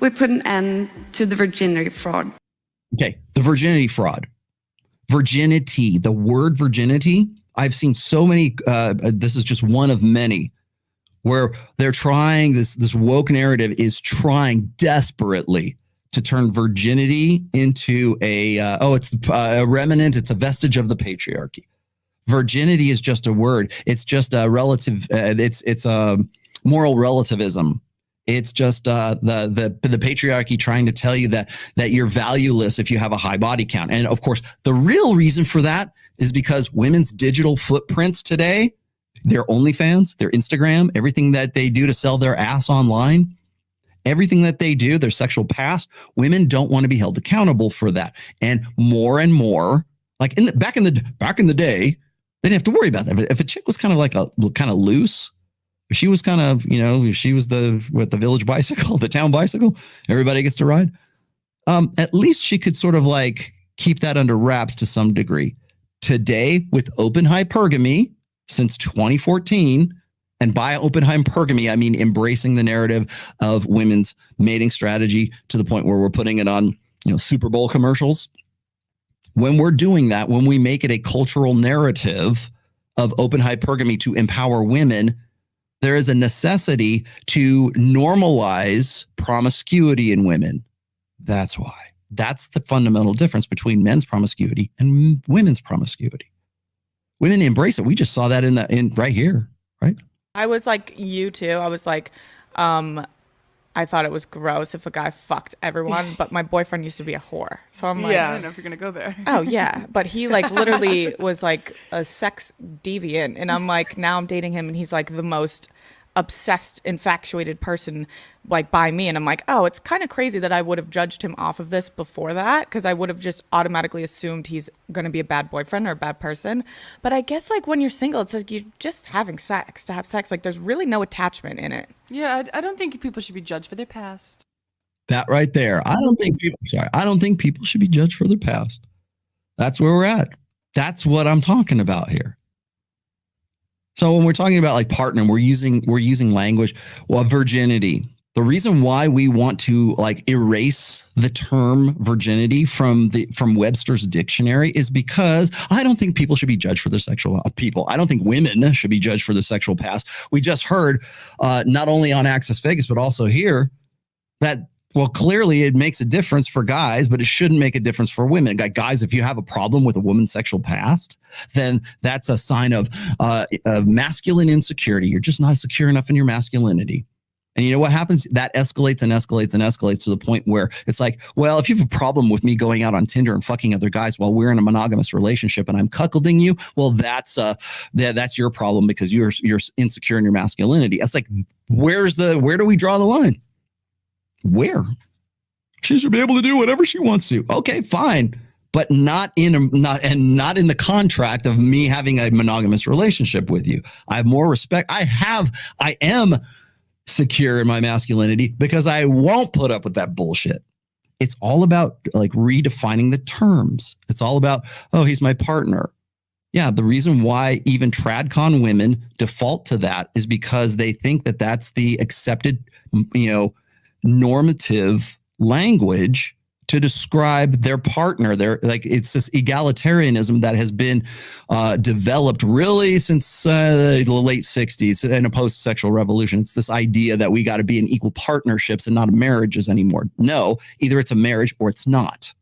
We put an end to the virginity fraud. Okay, the virginity fraud. Virginity, the word virginity, I've seen so many, this is just one of many, where they're trying, this woke narrative is trying desperately to turn virginity into it's a remnant, it's a vestige of the patriarchy. Virginity is just a word. It's just a relative, it's a moral relativism. It's just the patriarchy trying to tell you that you're valueless if you have a high body count. And of course, the real reason for that is because women's digital footprints today, their OnlyFans, their Instagram, everything that they do to sell their ass online, everything that they do, their sexual past, women don't want to be held accountable for that. And more, like back in the day, they didn't have to worry about that. If a chick was kind of loose, if she was kind of, if she was the village bicycle, the town bicycle, everybody gets to ride. At least she could sort of like keep that under wraps to some degree. Today, with open hypergamy since 2014, and by open hypergamy, I mean embracing the narrative of women's mating strategy to the point where we're putting it on, Super Bowl commercials. When we're doing that, when we make it a cultural narrative of open hypergamy to empower women, there is a necessity to normalize promiscuity in women. That's why. That's the fundamental difference between men's promiscuity and women's promiscuity. Women embrace it. We just saw that in right here, right? I was like you too. I was like, I thought it was gross if a guy fucked everyone, but my boyfriend used to be a whore. So I'm like, I don't know if you're going to go there. Oh yeah. But he like literally was like a sex deviant. And I'm like, now I'm dating him and he's like the most obsessed, infatuated person like by me. And I'm like, oh, it's kind of crazy that I would have judged him off of this before that, because I would have just automatically assumed he's going to be a bad boyfriend or a bad person. But I guess like when you're single, it's like you're just having sex to have sex. Like there's really no attachment in it. Yeah, I don't think people should be judged for their past. That right there. I don't think people should be judged for their past. That's where we're at. That's what I'm talking about here. So when we're talking about like partner, we're using language, virginity. The reason why we want to like erase the term virginity from Webster's dictionary is because I don't think people should be judged for their sexual I don't think women should be judged for their sexual past. We just heard not only on Access Vegas, but also here that, well, clearly it makes a difference for guys, but it shouldn't make a difference for women. Guys, if you have a problem with a woman's sexual past, then that's a sign of masculine insecurity. You're just not secure enough in your masculinity. And you know what happens? That escalates and escalates and escalates to the point where it's like, well, if you have a problem with me going out on Tinder and fucking other guys while we're in a monogamous relationship and I'm cuckolding you, well, that's your problem because you're insecure in your masculinity. It's like, where do we draw the line? Where? She should be able to do whatever she wants to. Okay, fine. But not in the contract of me having a monogamous relationship with you. I have more respect. I am secure in my masculinity because I won't put up with that bullshit. It's all about like redefining the terms. It's all about, oh, he's my partner. Yeah, the reason why even tradcon women default to that is because they think that that's the accepted, normative language to describe their partner. It's this egalitarianism that has been developed really since the late 60s in a post-sexual revolution. It's this idea that we got to be in equal partnerships and not marriages anymore. No, either it's a marriage or it's not.